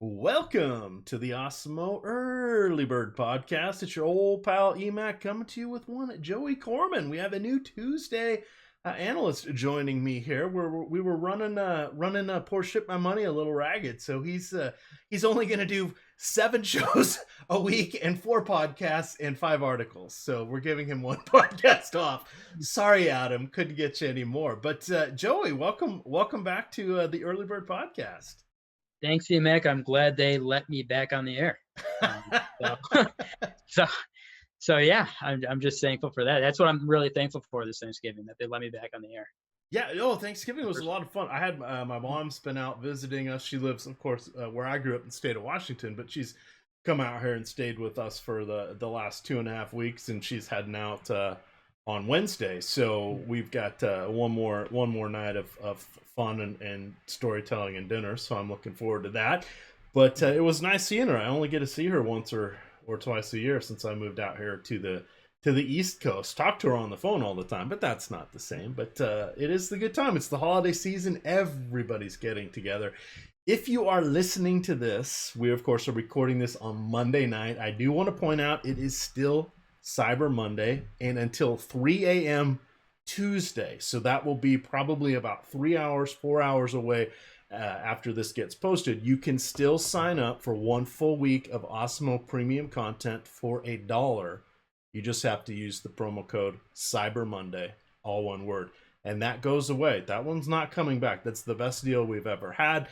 Welcome to the Osmo Early Bird Podcast. It's your old pal EMAC coming to you with one Joey Corman. We have a new Tuesday analyst joining me here. We were running Poor Ship My Money a little ragged, so he's only going to do 7 shows a week and 4 podcasts and 5 articles. So we're giving him 1 podcast off. Sorry, Adam, couldn't get you any more. But Joey, welcome back to the Early Bird Podcast. Thanks, Mac. I'm glad they let me back on the air. So yeah, I'm just thankful for that. That's what I'm really thankful for this Thanksgiving, that they let me back on the air. Yeah, Thanksgiving was a lot of fun. I had my mom's been out visiting us. She lives, of course, where I grew up in the state of Washington, but she's come out here and stayed with us for the last 2.5 weeks, and she's heading out on Wednesday. So we've got one more night of fun and storytelling and dinner. So I'm looking forward to that. But it was nice seeing her. I only get to see her once or twice a year since I moved out here to the East Coast. Talk to her on the phone all the time, but that's not the same. But it is the good time. It's the holiday season. Everybody's getting together. If you are listening to this, we of course are recording this on Monday night. I do want to point out it is still Cyber Monday and until 3 a.m. Tuesday. So that will be probably about 4 hours away after this gets posted. You can still sign up for 1 full week of Osmo premium content for $1. You just have to use the promo code Cyber Monday, all one word. And that goes away. That one's not coming back. That's the best deal we've ever had.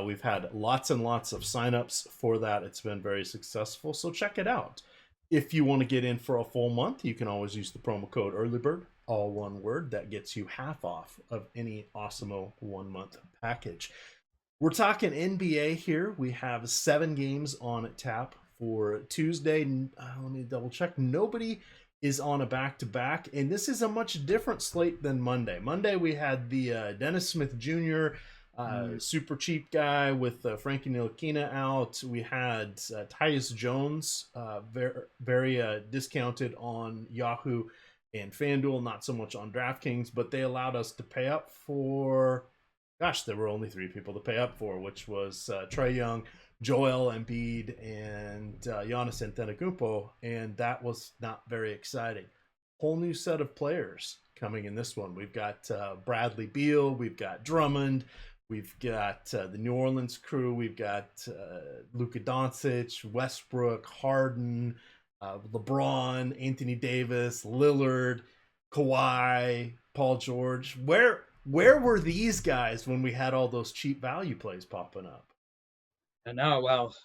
We've had lots and lots of signups for that. It's been very successful. So check it out. If you want to get in for a full month, you can always use the promo code EarlyBird, all one word. That gets you half off of any Osmo 1-month package. We're talking NBA here. We have 7 games on tap for Tuesday. Let me double check. Nobody is on a back-to-back, and this is a much different slate than Monday. Monday we had the Dennis Smith Jr., super cheap guy with Frankie Ntilikina out. We had Tyus Jones, very discounted on Yahoo and FanDuel, not so much on DraftKings, but they allowed us to pay up for, there were only 3 people to pay up for, which was Trae Young, Joel Embiid, and Giannis Antetokounmpo, and that was not very exciting. Whole new set of players coming in this one. We've got Bradley Beal, we've got Drummond, we've got the New Orleans crew. We've got Luka Doncic, Westbrook, Harden, LeBron, Anthony Davis, Lillard, Kawhi, Paul George. Where were these guys when we had all those cheap value plays popping up? I know. Well,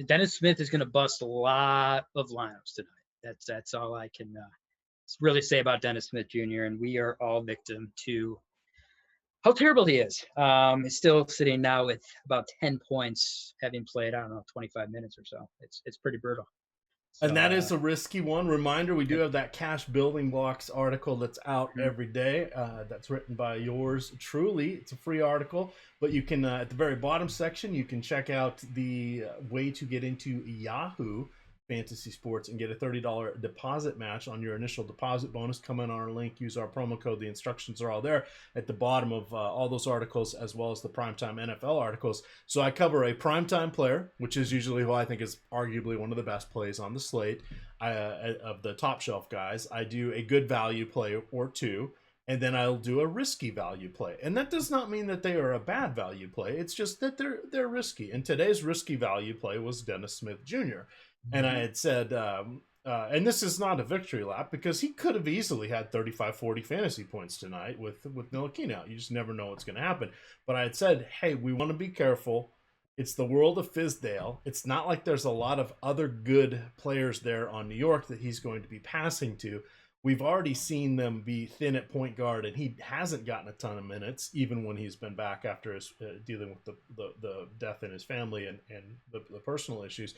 Dennis Smith is going to bust a lot of lineups tonight. That's all I can really say about Dennis Smith Jr. And we are all victim to how terrible he is. He's still sitting now with about 10 points, having played, 25 minutes or so. It's pretty brutal. So, and that is a risky one. Reminder, we do have that Cash Building Blocks article that's out every day. That's written by yours truly. It's a free article, but you can, at the very bottom section, you can check out the way to get into Yahoo Fantasy Sports and get a $30 deposit match on your initial deposit bonus. Come in on our link, use our promo code. The instructions are all there at the bottom of all those articles, as well as the primetime NFL articles. So I cover a primetime player, which is usually who I think is arguably one of the best plays on the slate of the top shelf guys. I do a good value play or 2, and then I'll do a risky value play. And that does not mean that they are a bad value play. It's just that they're risky. And today's risky value play was Dennis Smith Jr. And I had said, and this is not a victory lap, because he could have easily had 35, 40 fantasy points tonight with Ntilikina out. You just never know what's going to happen. But I had said, hey, we want to be careful. It's the world of Fizdale. It's not like there's a lot of other good players there on New York that he's going to be passing to. We've already seen them be thin at point guard, and he hasn't gotten a ton of minutes, even when he's been back after his dealing with the death in his family and the personal issues.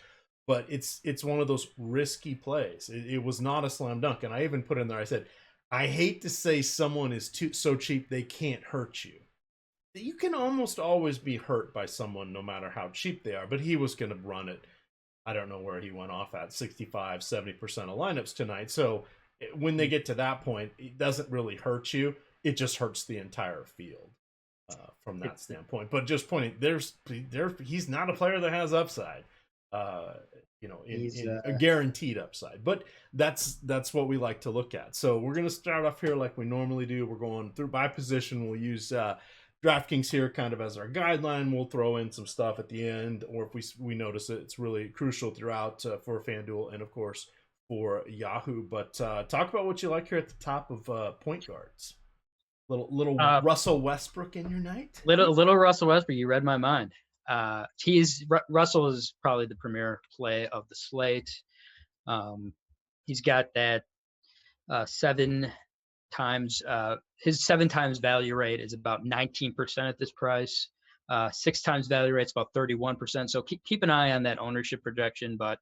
But it's one of those risky plays. It was not a slam dunk. And I even put in there, I said, I hate to say someone is so cheap they can't hurt you. You can almost always be hurt by someone no matter how cheap they are. But he was going to run it. I don't know where he went off at, 65, 70% of lineups tonight. So when they get to that point, it doesn't really hurt you. It just hurts the entire field. from that standpoint. But just pointing, he's not a player that has upside. In a guaranteed upside, but that's what we like to look at. So we're going to start off here like we normally do. We're going through by position. We'll use DraftKings here kind of as our guideline. We'll throw in some stuff at the end, or if we notice it's really crucial throughout for FanDuel and of course for Yahoo. But talk about what you like here at the top of point guards. Little Russell Westbrook in your night. Little Russell Westbrook. You read my mind. Russell is probably the premier play of the slate. He's got that 7 times. His 7 times value rate is about 19% at this price. 6 times value rate is about 31%. So keep an eye on that ownership projection. But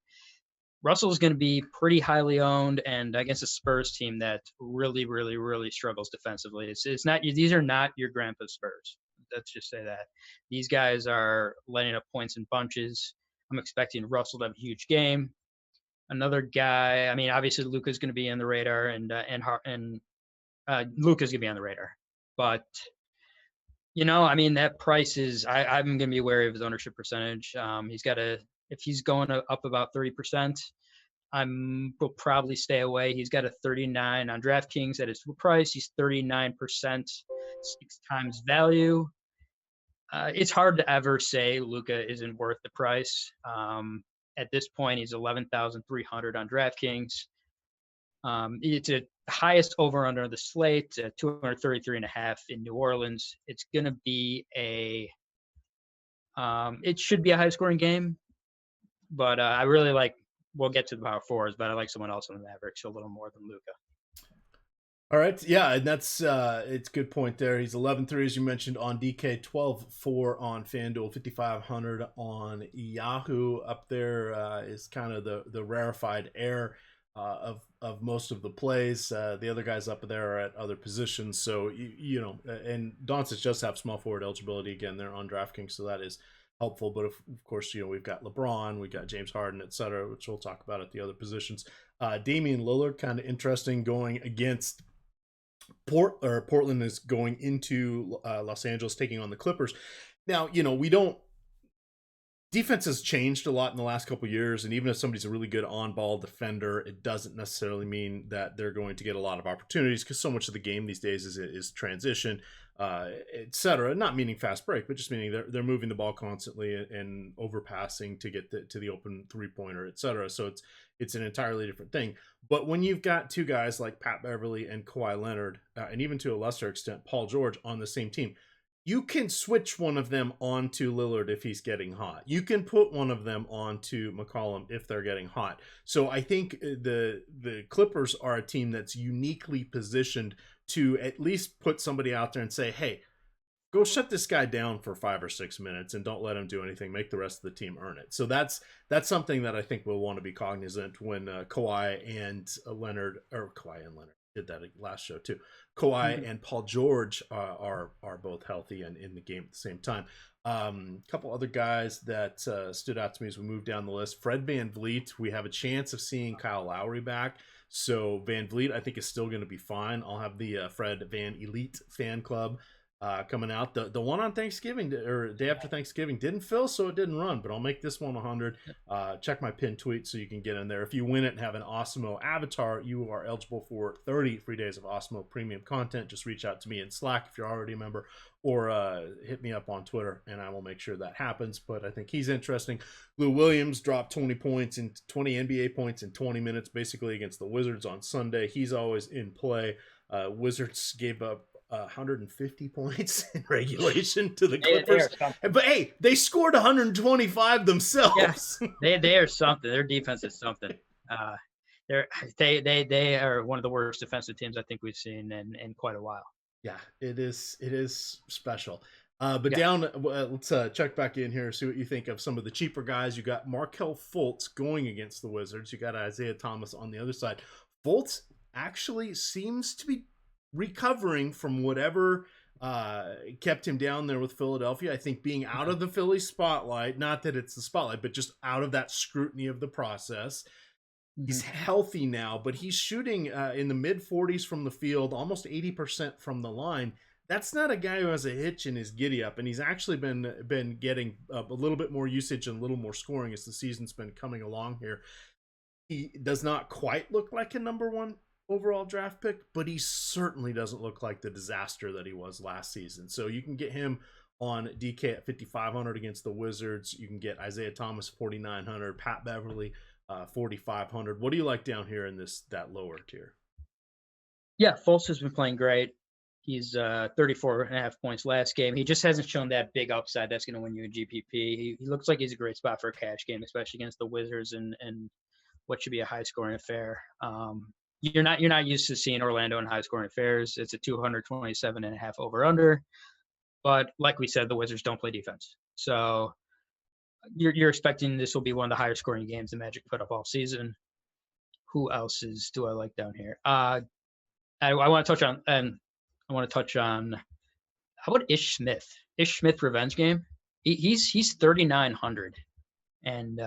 Russell is going to be pretty highly owned, and against a Spurs team that really, really, really struggles defensively. It's not. These are not your grandpa Spurs. Let's just say that. These guys are letting up points in bunches. I'm expecting Russell to have a huge game. Another guy, I mean, obviously Luka's going to be on the radar, and Luka's going to be on the radar. But, I mean, that price is, I'm going to be wary of his ownership percentage. If he's going up about 30%, will probably stay away. He's got a 39 on DraftKings at his price. He's 39%, 6 times value. It's hard to ever say Luka isn't worth the price. At this point, he's 11,300 on DraftKings. It's a highest over under the slate, 233.5 in New Orleans. It's going to be it should be a high scoring game, but I really like. We'll get to the power forwards, but I like someone else on the Mavericks a little more than Luka. All right. Yeah, and that's it's a good point there. He's 11-3, as you mentioned, on DK, 12-4 on FanDuel, 5,500 on Yahoo. Up there is kind of the rarefied air of most of the plays. The other guys up there are at other positions. So, and Doncic does have small forward eligibility. Again, they're on DraftKings, so that is helpful. But of course, we've got LeBron, we've got James Harden, et cetera, which we'll talk about at the other positions. Damian Lillard, kind of interesting going against Portland is going into Los Angeles, taking on the Clippers. Now, defense has changed a lot in the last couple of years, and even if somebody's a really good on-ball defender, it doesn't necessarily mean that they're going to get a lot of opportunities, because so much of the game these days is transition, etc. Not meaning fast break, but just meaning they're moving the ball constantly and overpassing to get to the open three-pointer, etc. So it's an entirely different thing. But when you've got two guys like Pat Beverly and Kawhi Leonard, and even to a lesser extent Paul George on the same team, you can switch one of them onto Lillard if he's getting hot. You can put one of them onto McCollum if they're getting hot. So I think the Clippers are a team that's uniquely positioned to at least put somebody out there and say, hey, go shut this guy down for 5 or 6 minutes and don't let him do anything. Make the rest of the team earn it. So that's something that I think we'll want to be cognizant when Kawhi and Leonard did that last show too. Kawhi and Paul George are both healthy and in the game at the same time. A couple other guys that stood out to me as we move down the list. Fred VanVleet, we have a chance of seeing Kyle Lowry back. So VanVleet, I think, is still going to be fine. I'll have the Fred Van Elite fan club coming out. The one on Thanksgiving or day after Thanksgiving didn't fill, so it didn't run, but I'll make this one 100. Check my pinned tweet so you can get in there. If you win it and have an Awesemo avatar, you are eligible for 30 free days of Awesemo premium content. Just reach out to me in Slack if you're already a member, or hit me up on Twitter and I will make sure that happens. But I think he's interesting. Lou Williams dropped 20 NBA points in 20 minutes basically against the Wizards on Sunday. He's always in play. Wizards gave up 150 points in regulation to the Clippers. But hey, they scored 125 themselves. Yeah, they are something. Their defense is something. They are one of the worst defensive teams I think we've seen in quite a while. Yeah, it is special. Down, let's check back in here, see what you think of some of the cheaper guys. You got Marquel Fultz going against the Wizards. You got Isaiah Thomas on the other side. Fultz actually seems to be recovering from whatever kept him down there with Philadelphia. I think being out of the Philly spotlight, not that it's the spotlight, but just out of that scrutiny of the process. He's healthy now, but he's shooting in the mid 40s from the field, almost 80% from the line. that's not a guy who has a hitch in his giddy up, and he's actually been getting a little bit more usage and a little more scoring as the season's been coming along here. He does not quite look like a number one overall draft pick, but he certainly doesn't look like the disaster that he was last season. So you can get him on DK at 5,500 against the Wizards. You can get Isaiah Thomas 4,900, Pat Beverly 4,500. What do you like down here in that lower tier? Yeah, Fultz has been playing great. He's 34.5 points last game. He just hasn't shown that big upside that's going to win you a GPP. He looks like he's a great spot for a cash game, especially against the Wizards and what should be a high scoring affair. You're not used to seeing Orlando in high scoring affairs. It's a 227.5 over under, but like we said, the Wizards don't play defense, so you're expecting this will be one of the higher scoring games the Magic put up all season. Who else do I like down here? I want to touch on how about Ish Smith? Ish Smith revenge game. He's 3,900, and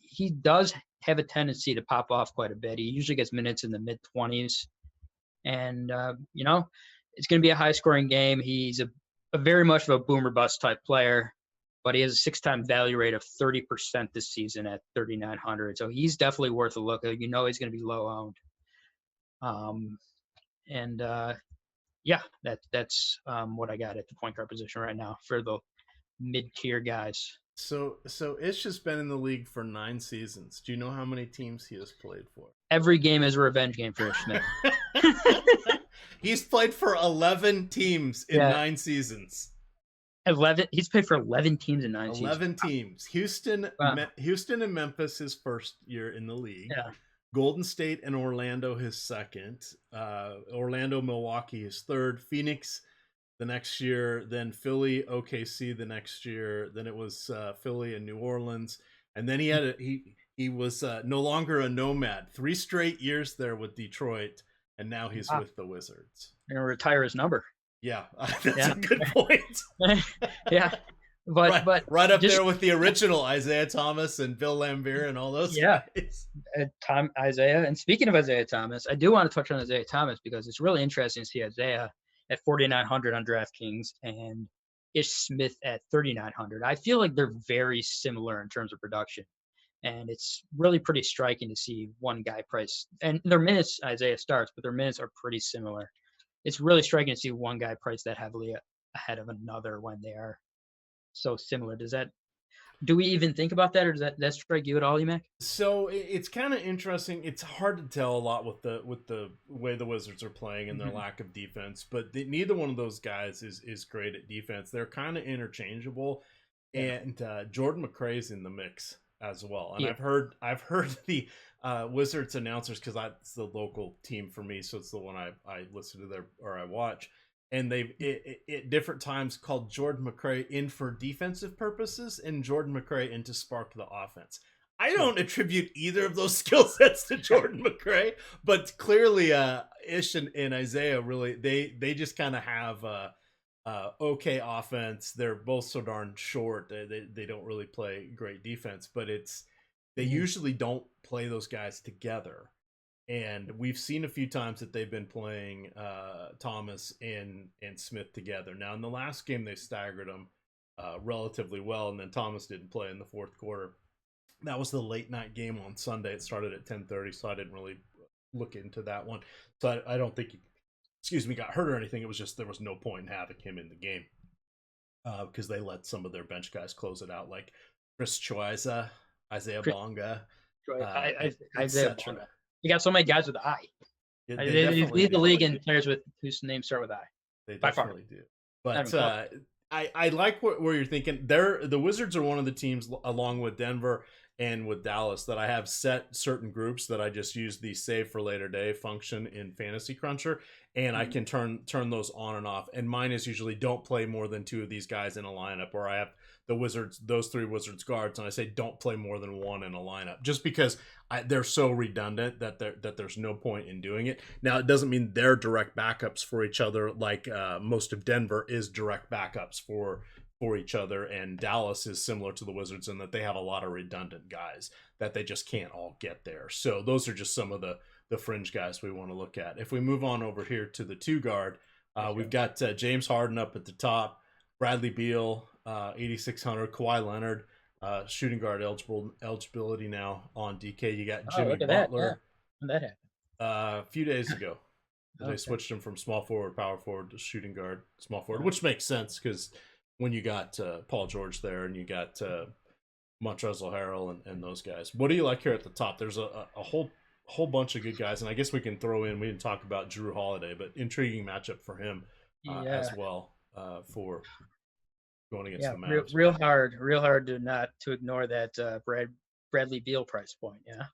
he does have a tendency to pop off quite a bit. He usually gets minutes in the mid 20s, and it's going to be a high scoring game. He's a very much of a boomer bust type player, but he has a 6-time value rate of 30% this season at 3,900. So he's definitely worth a look. He's going to be low owned. That's what I got at the point guard position right now for the mid-tier guys. So Ish has been in the league for 9 seasons. Do you know how many teams he has played for? Every game is a revenge game for Ish Smith. He's played for 11 teams in 9 seasons. 11. He's played for 11 teams in 9 seasons. 11 teams. Houston and Memphis his first year in the league. Yeah. Golden State and Orlando his second. Orlando, Milwaukee his third. Phoenix the next year. Then Philly, OKC the next year. Then it was Philly and New Orleans. And then he was no longer a nomad. 3 straight years there with Detroit. And now he's with the Wizards. They're going to retire his number. Yeah, that's a good point. Yeah. But right up there with the original Isaiah Thomas and Bill Laimbeer and all those guys. Isaiah. And speaking of Isaiah Thomas, I do want to touch on Isaiah Thomas because it's really interesting to see Isaiah at 4,900 on DraftKings and Ish Smith at 3,900. I feel like they're very similar in terms of production. And it's really pretty striking to see one guy price. And their minutes, Isaiah starts, but their minutes are pretty similar. It's really striking to see one guy price that heavily ahead of another when they are so similar. Do we even think about that, or does that strike you at all, Emac? So it's kind of interesting. It's hard to tell a lot with the way the Wizards are playing and their lack of defense, but neither one of those guys is great at defense. They're kind of interchangeable, and Jordan McRae's in the mix as well. And I've heard the Wizards announcers, because it's the local team for me, so it's the one I listen to or I watch. And they've at different times called Jordan McRae in for defensive purposes and Jordan McRae in to spark the offense. I don't attribute either of those skill sets to Jordan McRae, but clearly Ish and Isaiah really they just kind of have okay offense. They're both so darn short. They don't really play great defense, but they usually don't play those guys together. And we've seen a few times that they've been playing Thomas and Smith together. Now, in the last game, they staggered them relatively well, and then Thomas didn't play in the fourth quarter. That was the late night game on Sunday. It started at 10:30, so I didn't really look into that one. So I don't think he got hurt or anything. It was just there was no point in having him in the game because they let some of their bench guys close it out, like Chris Chiozza, Isaiah Bonga, Isaiah Bonga. You got so many guys with I. Yeah, they lead the league in players whose names start with I. They definitely do. But I like where you're thinking. The Wizards are one of the teams, along with Denver and with Dallas, that I have set certain groups that I just use the save for later day function in Fantasy Cruncher, and I can turn those on and off. And mine is usually don't play more than 2 of these guys in a lineup, or I have those 3 Wizards guards, and I say don't play more than 1 in a lineup, just because they're so redundant that there's no point in doing it. Now, it doesn't mean they're direct backups for each other, like most of Denver is direct backups for each other, and Dallas is similar to the Wizards in that they have a lot of redundant guys that they just can't all get there. So those are just some of the fringe guys we want to look at. If we move on over here to the 2 guard, We've got James Harden up at the top, Bradley Beal, 8,600, Kawhi Leonard, shooting guard eligibility now on DK. You got Oh, Jimmy look at that. Yeah. Butler. When that happened. A few days ago, they Okay. switched him from small forward, power forward to shooting guard, small forward, Uh-huh. which makes sense because when you got Paul George there and you got Montrezl Harrell and those guys. What do you like here at the top? There's a whole bunch of good guys, and I guess we can throw in. We didn't talk about Drew Holiday, but intriguing matchup for him as well for going against the Mavs. real hard to ignore that Bradley Beal price point. Yeah,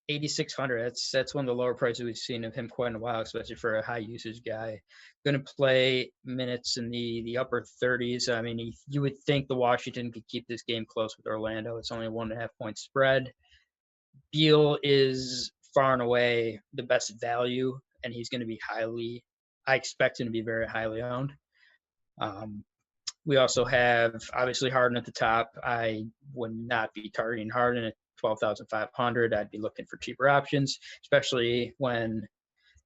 8,600. That's one of the lower prices we've seen of him quite in a while, especially for a high usage guy. Going to play minutes in the upper 30s. I mean, you would think the Washington could keep this game close with Orlando. It's only a 1.5 point spread. Beal is far and away the best value, and he's going to be I expect him to be very highly owned. We also have obviously Harden at the top. I would not be targeting Harden at 12,500. I'd be looking for cheaper options, especially when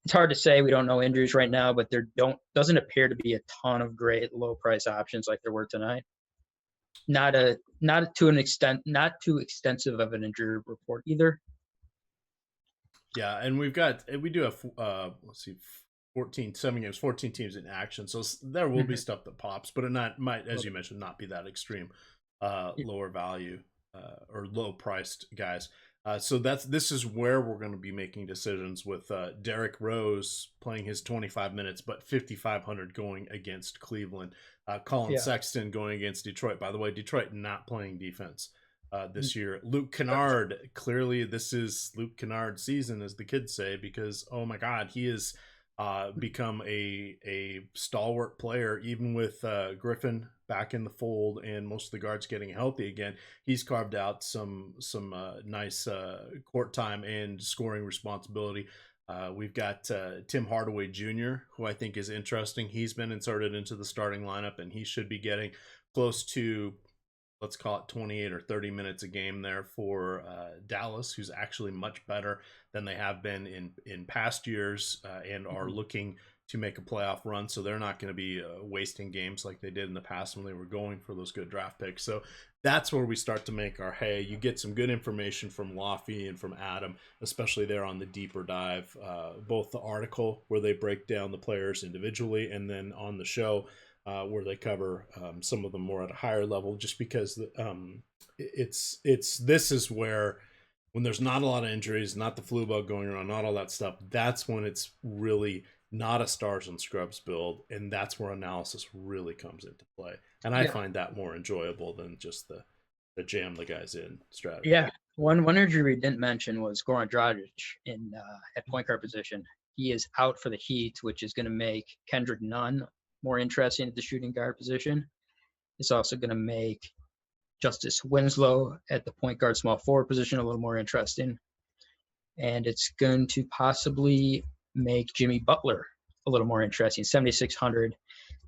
it's hard to say. We don't know injuries right now, but there doesn't appear to be a ton of great low price options like there were tonight. Not too extensive of an injury report either. Yeah, and we do have 7 games, 14 teams in action, so there will be stuff that pops, but it might, as you mentioned, not be that extreme lower value or low priced guys. So this is where we're going to be making decisions with Derrick Rose playing his 25 minutes, but 5,500 going against Cleveland. Colin Sexton going against Detroit. By the way, Detroit not playing defense this year. Luke Kennard, clearly this is Luke Kennard's season, as the kids say, because, oh my God, he has become a stalwart player, even with Griffin back in the fold and most of the guards getting healthy again. He's carved out some nice court time and scoring responsibility. We've got Tim Hardaway Jr., who I think is interesting. He's been inserted into the starting lineup, and he should be getting close to, let's call it 28 or 30 minutes a game there for Dallas, who's actually much better than they have been in past years and are looking to make a playoff run. So they're not going to be wasting games like they did in the past when they were going for those good draft picks. So that's where we start to make our hay. You get some good information from Laffy and from Adam, especially there on the deeper dive, both the article where they break down the players individually, and then on the show where they cover some of them more at a higher level, just because this is where, when there's not a lot of injuries, not the flu bug going around, not all that stuff, that's when it's really not a stars and scrubs build, and that's where analysis really comes into play. And I find that more enjoyable than just the jam the guys in strategy. Yeah, one injury we didn't mention was Goran Dragic at point guard position. He is out for the Heat, which is going to make Kendrick Nunn more interesting at the shooting guard position. It's also going to make Justice Winslow at the point guard small forward position a little more interesting. And it's going to possibly make Jimmy Butler a little more interesting. 7,600.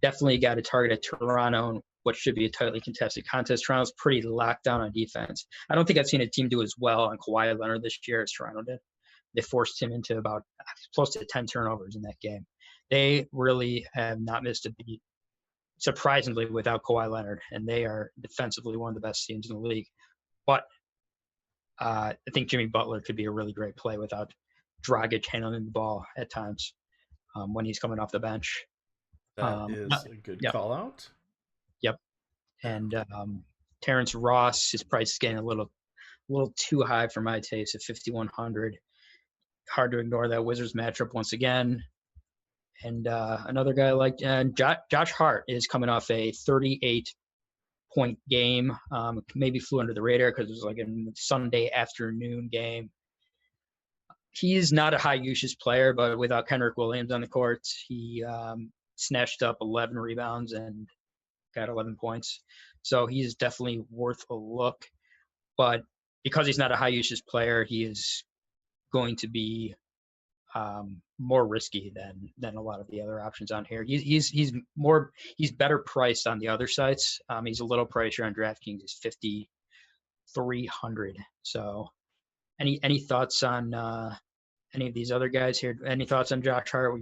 Definitely got a target at Toronto in what should be a tightly contested contest. Toronto's pretty locked down on defense. I don't think I've seen a team do as well on Kawhi Leonard this year as Toronto did. They forced him into about close to 10 turnovers in that game. They really have not missed a beat, surprisingly, without Kawhi Leonard, and they are defensively one of the best teams in the league. But I think Jimmy Butler could be a really great play without Dragic handling the ball at times when he's coming off the bench. That is a good call out. Yep. And Terrence Ross, his price is getting a little too high for my taste at 5,100. Hard to ignore that Wizards matchup once again. And another guy like Josh Hart is coming off a 38-point game. Maybe flew under the radar because it was like a Sunday afternoon game. He's not a high usage player, but without Kendrick Williams on the court, he snatched up 11 rebounds and got 11 points. So he's definitely worth a look. But because he's not a high usage player, he is going to be more risky than a lot of the other options on here. He's better priced on the other sites. He's a little pricier on DraftKings. He's 5,300. So any thoughts on any of these other guys here? Any thoughts on Josh Hart?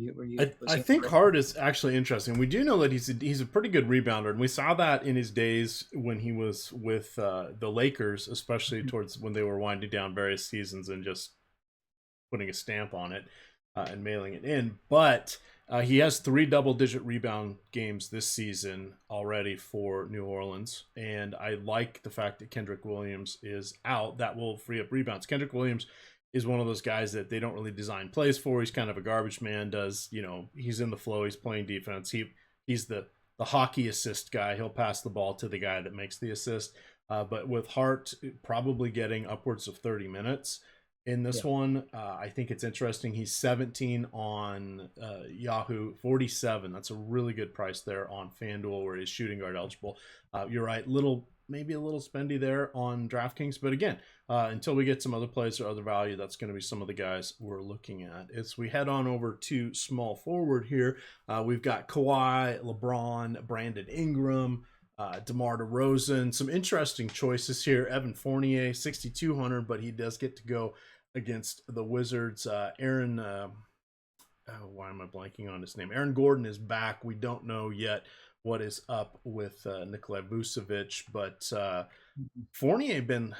I think Hart is actually interesting. We do know that he's a pretty good rebounder, and we saw that in his days when he was with the Lakers, especially towards when they were winding down various seasons and just putting a stamp on it and mailing it in. But he has 3 double-digit rebound games this season already for New Orleans, and I like the fact that Kendrick Williams is out. That will free up rebounds. Kendrick Williams is one of those guys that they don't really design plays for. He's kind of a garbage man. He's in the flow. He's playing defense. He's the hockey assist guy. He'll pass the ball to the guy that makes the assist. But with Hart probably getting upwards of 30 minutes in this one, I think it's interesting. He's 17 on Yahoo, 47. That's a really good price there on FanDuel, where he's shooting guard eligible. You're right, maybe a little spendy there on DraftKings, but again, until we get some other plays or other value, that's going to be some of the guys we're looking at. As we head on over to small forward here, we've got Kawhi, LeBron, Brandon Ingram, DeMar DeRozan. Some interesting choices here. Evan Fournier, 6,200, but he does get to go against the Wizards. Aaron, why am I blanking on his name? Aaron Gordon is back. We don't know yet what is up with Nikola Vucevic, but Fournier been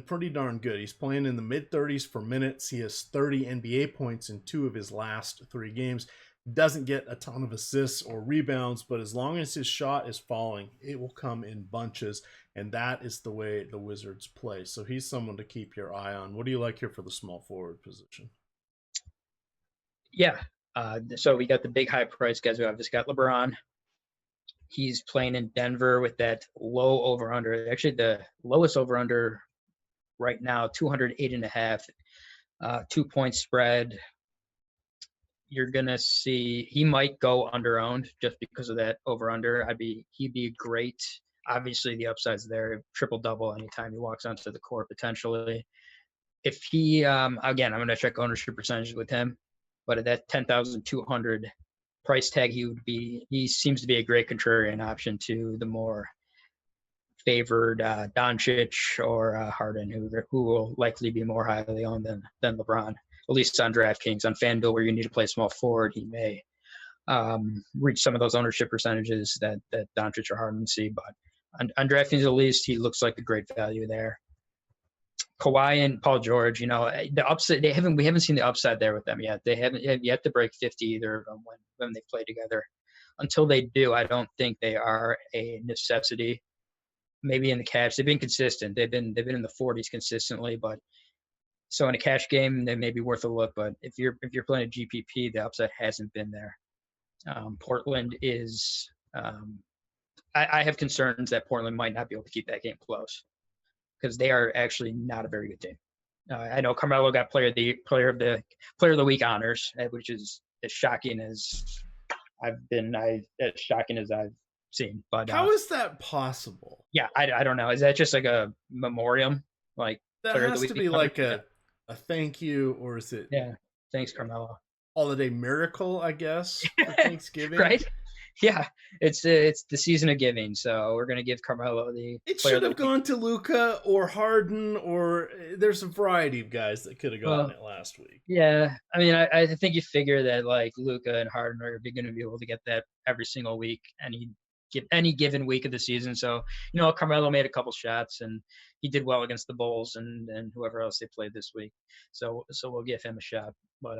pretty darn good. He's playing in the mid-30s for minutes. He has 30 NBA points in 2 of his last 3 games. Doesn't get a ton of assists or rebounds, but as long as his shot is falling, it will come in bunches, and that is the way the Wizards play. So he's someone to keep your eye on. What do you like here for the small forward position? Yeah. So we got the big high price guys. We obviously got LeBron. He's playing in Denver with that low over-under. Actually, the lowest over-under right now, 208.5, 2-point spread. You're going to see he might go under-owned just because of that over-under. He'd be great. Obviously, the upside's there, triple-double anytime he walks onto the court potentially. If he, again, I'm going to check ownership percentages with him, but at that 10,200 price tag, he seems to be a great contrarian option to the more favored Doncic or Harden, who will likely be more highly owned than LeBron, at least on DraftKings. On FanDuel, where you need to play small forward, he may reach some of those ownership percentages that Doncic or Harden see. But on DraftKings, at least, he looks like a great value there. Kawhi and Paul George, the upside, we haven't seen the upside there with them yet. They haven't yet to break 50 either of them when they play together. Until they do, I don't think they are a necessity. Maybe in the cash, they've been consistent. They've been in the 40s consistently, but so in a cash game, they may be worth a look. But if you're playing a GPP, the upside hasn't been there. Portland is. I have concerns that Portland might not be able to keep that game close, because they are actually not a very good team. I know Carmelo got player of the week honors, which is as shocking as I've seen. But how is that possible? Yeah, I don't know. Is that just like a memoriam? Like that player has of the week to be like a thank you, or is it? Yeah, thanks Carmelo. Holiday miracle, I guess, for Thanksgiving. Right? Yeah, it's the season of giving, so we're gonna give Carmelo the. It should have gone to Luka or Harden, or there's a variety of guys that could have gotten it last week. Yeah, I mean, I think you figure that like Luka and Harden are going to be able to get that every single week, any given week of the season. So Carmelo made a couple shots and he did well against the Bulls and whoever else they played this week. So we'll give him a shot, but.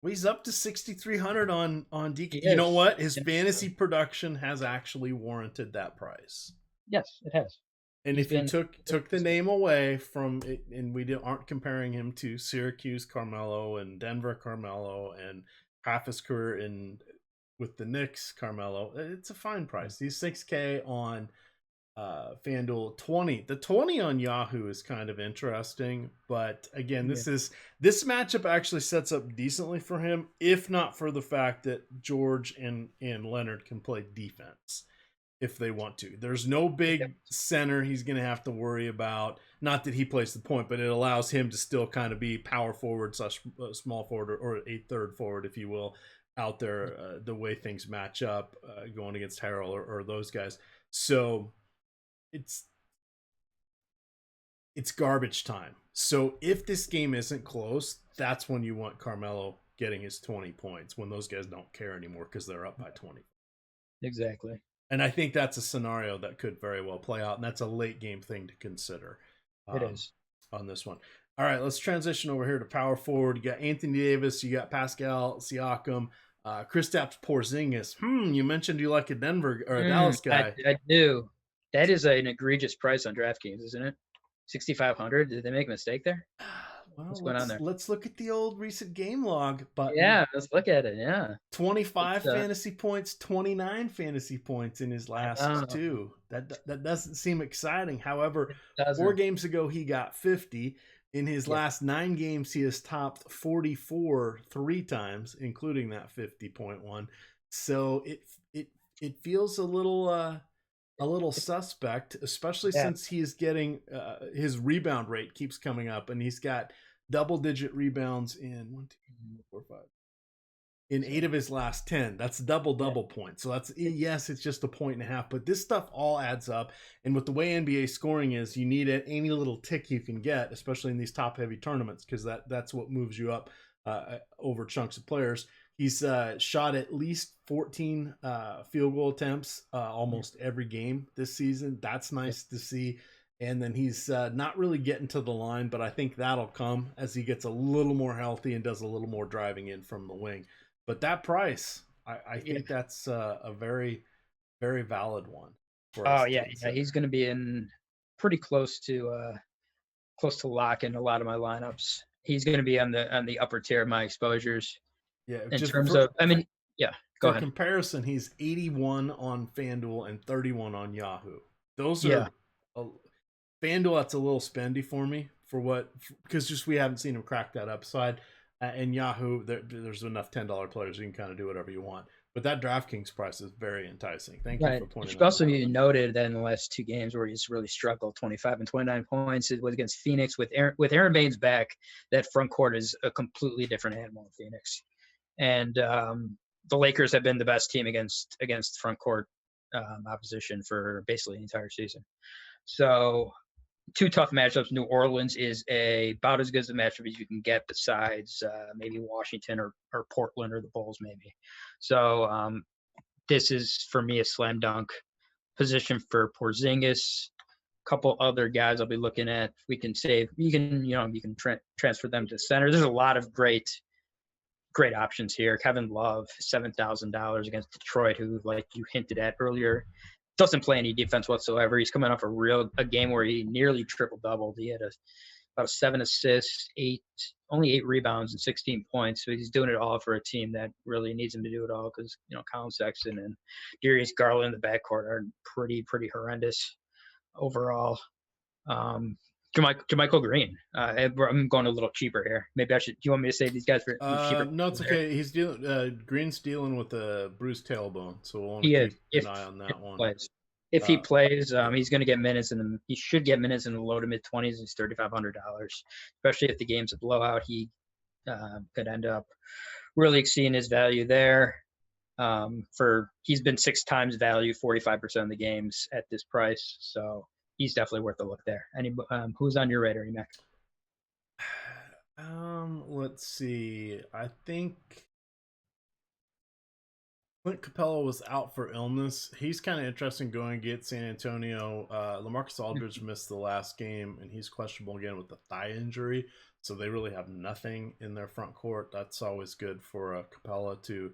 He's up to 6,300 on DK. You know what? His fantasy production has actually warranted that price. Yes, it has. And if you took the name away from it, and aren't comparing him to Syracuse Carmelo and Denver Carmelo and half his career with the Knicks Carmelo, it's a fine price. He's $6K on FanDuel. 20. The 20 on Yahoo is kind of interesting, but again, this matchup actually sets up decently for him, if not for the fact that George and Leonard can play defense if they want to. There's no big center he's going to have to worry about. Not that he plays the point, but it allows him to still kind of be power forward / small forward or a third forward, if you will, out there, the way things match up going against Harrell or those guys. So it's garbage time. So if this game isn't close, that's when you want Carmelo getting his 20 points, when those guys don't care anymore because they're up by 20. Exactly. And I think that's a scenario that could very well play out, and that's a late game thing to consider. It is. On this one. All right, let's transition over here to power forward. You got Anthony Davis, you got Pascal Siakam, Kristaps Porzingis. You mentioned you like a Denver or a Dallas guy. I do. That is an egregious price on DraftKings, isn't it? 6,500. Did they make a mistake there? Well, what's going on there? Let's look at the old recent game log. But yeah, let's look at it. Yeah, 25 fantasy points, 29 fantasy points in his last two. That doesn't seem exciting. However, 4 games ago he got 50. In his last 9 games, he has topped 44 3 times, including that 50.1. So it feels a little suspect, especially since he is getting his rebound rate keeps coming up, and he's got double-digit rebounds in 8 of his last 10. That's double points. So that's, yes, it's just a 1.5, but this stuff all adds up. And with the way NBA scoring is, you need any little tick you can get, especially in these top-heavy tournaments, because that's what moves you up over chunks of players. He's shot at least 14 field goal attempts almost every game this season. That's nice to see. And then he's not really getting to the line, but I think that'll come as he gets a little more healthy and does a little more driving in from the wing. But that price, I think that's a very, very valid one. He's going to be in pretty close to lock in a lot of my lineups. He's going to be on the upper tier of my exposures. Yeah, in terms of, go ahead. For comparison, he's 81 on FanDuel and 31 on Yahoo. Those are FanDuel. That's a little spendy for me because just we haven't seen him crack that upside. And Yahoo, there's enough $10 players you can kind of do whatever you want. But that DraftKings price is very enticing. Thank you for pointing that out. Also, you noted that in the last 2 games where he's really struggled, 25 and 29 points, it was against Phoenix with Aaron Baines back. That front court is a completely different animal in Phoenix. And the Lakers have been the best team against front court opposition for basically the entire season. So 2 tough matchups. New Orleans is about as good as a matchup as you can get, besides maybe Washington or Portland or the Bulls maybe. So this is for me a slam dunk position for Porzingis. A couple other guys I'll be looking at. We can save. You can transfer them to center. There's a lot of great options here. Kevin Love, $7,000 against Detroit, who, like you hinted at earlier, doesn't play any defense whatsoever. He's coming off a game where he nearly triple-doubled. He had about 7 assists, only 8 rebounds and 16 points. So he's doing it all for a team that really needs him to do it all because, Colin Sexton and Darius Garland in the backcourt are pretty horrendous overall. Jermichael Green. I'm going a little cheaper here. Maybe I should. Do you want me to save these guys for cheaper? No, it's okay. He's dealing. Green's dealing with a bruised tailbone, so we'll want to keep an eye on that one. If he plays, he's going to get minutes, he should get minutes in the low to mid 20s. He's $3,500, especially if the game's a blowout. He could end up really exceeding his value there. He's been 6 times value, 45% of the games at this price. So he's definitely worth a look there. Who's on your radar, Emac? Let's see. I think Clint Capella was out for illness. He's kind of interesting going against San Antonio. LaMarcus Aldridge missed the last game, and he's questionable again with the thigh injury. So they really have nothing in their front court. That's always good for Capella to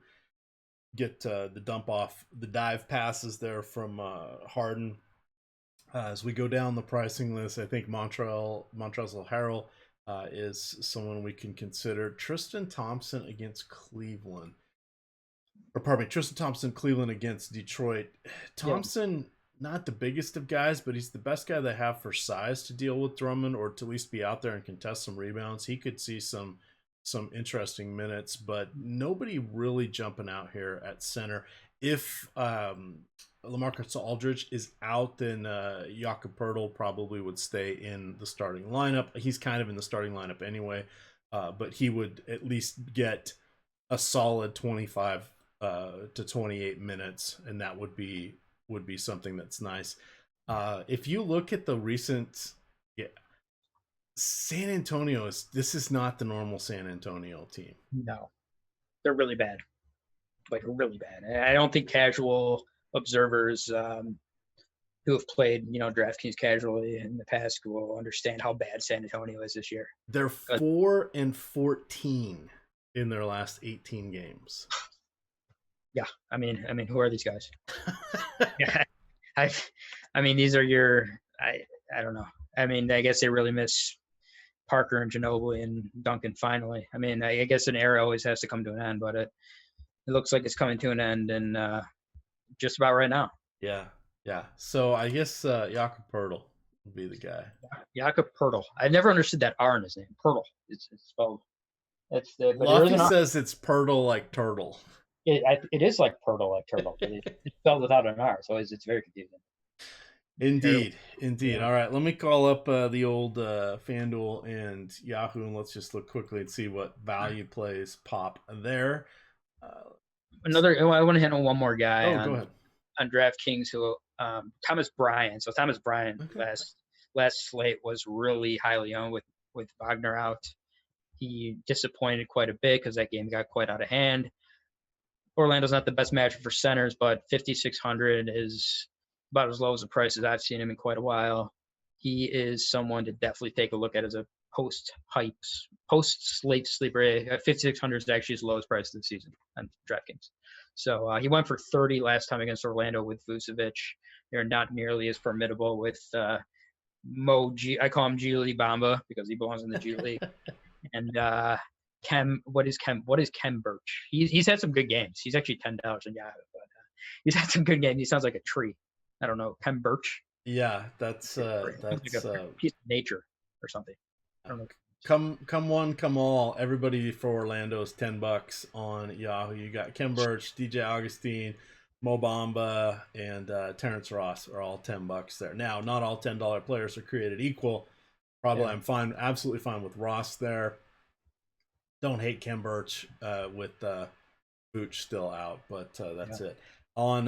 get the dump off, the dive passes there from Harden. As we go down the pricing list, I think Montrezl Harrell is someone we can consider. Tristan Thompson against Cleveland. Tristan Thompson, Cleveland against Detroit. Thompson, not the biggest of guys, but he's the best guy they have for size to deal with Drummond, or to at least be out there and contest some rebounds. He could see some interesting minutes, but nobody really jumping out here at center. If LaMarcus Aldridge is out, then Jakob Poeltl probably would stay in the starting lineup. He's kind of in the starting lineup anyway, but he would at least get a solid 25 to 28 minutes, and that would be something that's nice. If you look at the recent San Antonio this is not the normal San Antonio team. No, they're really bad, like really bad. And I don't think casual observers who have played, DraftKings casually in the past will understand how bad San Antonio is this year. They're 4-14 in their last 18 games. Yeah, I mean, who are these guys? Yeah, I mean, these are I don't know. I mean, I guess they really miss Parker and Ginobili and Duncan finally. I mean, I guess an era always has to come to an end, but it looks like it's coming to an end, and just about right now. Yeah. So I guess Jakob Poeltl would be the guy. Jakob Poeltl. I never understood that R in his name. Poeltl. It's spelled. Luffy says it's Poeltl like turtle. It is like Poeltl like turtle. It's spelled without an R, so it's very confusing. Indeed. Yeah. All right, let me call up the old FanDuel and Yahoo, and let's just look quickly and see what value plays pop there. I want to hit on one more guy go ahead. On DraftKings who Thomas Bryan. So Thomas Bryan last slate was really highly owned with Wagner out. He disappointed quite a bit because that game got quite out of hand. Orlando's not the best matchup for centers, but 5,600 is about as low as the prices I've seen him in quite a while. He is someone to definitely take a look at as a post-slate sleeper. 5,600 is actually his lowest price of the season on DraftKings. So he went for 30 last time against Orlando with Vucevic. They're not nearly as formidable with Mo G. I call him G League Bamba because he belongs in the G League. And what is Kem Birch? He's had some good games. He's actually $10 in Yahoo, but he's had some good games. He sounds like a tree. I don't know, Kem Birch. Yeah, that's like a piece of nature or something. I don't know. Come one, come all. Everybody for Orlando is $10 on Yahoo. You got Kem Birch, DJ Augustine, Mo Bamba, and Terrence Ross are all $10 there. Now, not all $10 players are created equal. Probably I'm absolutely fine with Ross there. Don't hate Kem Birch with Vooch still out, but that's it. On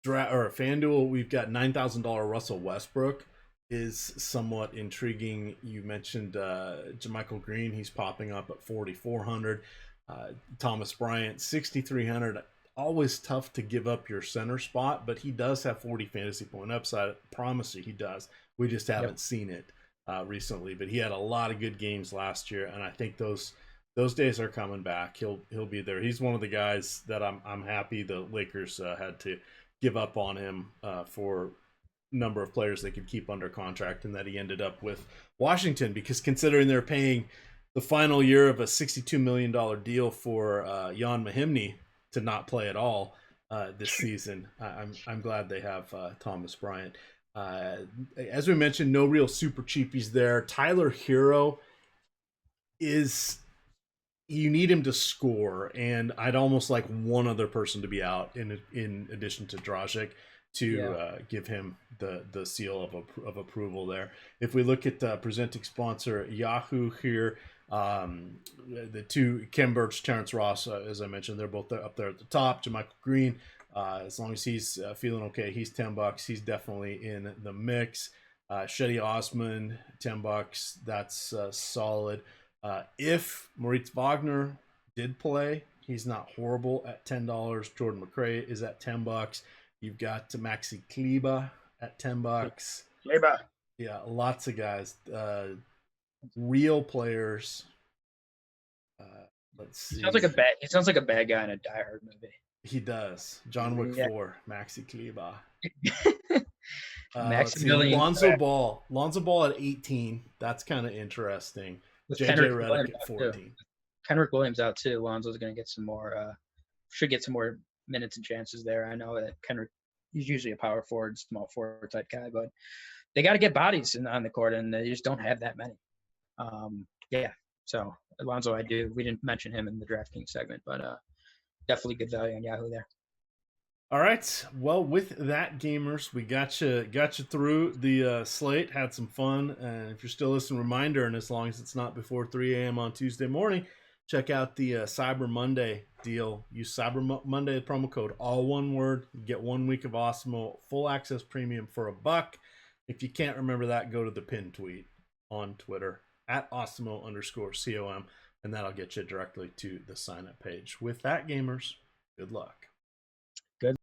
FanDuel, we've got $9,000 Russell Westbrook is somewhat intriguing. You mentioned Jermichael Green. He's popping up at 4,400. Thomas Bryant, 6,300. Always tough to give up your center spot, but he does have 40 fantasy point upside. I promise you he does. We just haven't seen it recently, but he had a lot of good games last year, and I think those days are coming back. He'll be there. He's one of the guys that I'm happy the Lakers had to give up on him for number of players they could keep under contract, and that he ended up with Washington, because considering they're paying the final year of a $62 million deal for Jan Mahimny to not play at all this season, I'm glad they have Thomas Bryant. As we mentioned, no real super cheapies there. Tyler Hero you need him to score, and I'd almost like one other person to be out in addition to Dragic to give him the seal of approval there. If we look at presenting sponsor Yahoo here, the two, Kem Birch, Terrence Ross, as I mentioned, they're both up there at the top. Jermichael Green, as long as he's feeling okay, he's $10. He's definitely in the mix. Shetty Osman, $10. That's solid. If Moritz Wagner did play, he's not horrible at $10. Jordan McRae is at $10. You've got Maxi Kleber at $10. Kleber. Yeah, lots of guys. Real players. Let's see. He sounds like a bad guy in a Die Hard movie. He does. John Wick 4, Maxi Kleber. Lonzo Ball at 18. That's kind of interesting. With JJ Redick at 14. Kendrick Williams out too. Lonzo's going to get some more. Should get some more minutes and chances there. I know that Kendrick, he's usually a power forward, small forward type guy, but they got to get bodies on the court, and they just don't have that many. So Alonzo, we didn't mention him in the DraftKings segment, but definitely good value on Yahoo there. All right. Well, with that, gamers, we got you through the slate. Had some fun. And if you're still listening, reminder, and as long as it's not before 3 a.m. on Tuesday morning, check out the Cyber Monday deal. Use Cyber Monday promo code, all one word. You get 1 week of Awesemo full access premium for $1. If you can't remember that, go to the pin tweet. on Twitter at Osimo_COM, and that'll get you directly to the sign up page. With that, gamers, good luck.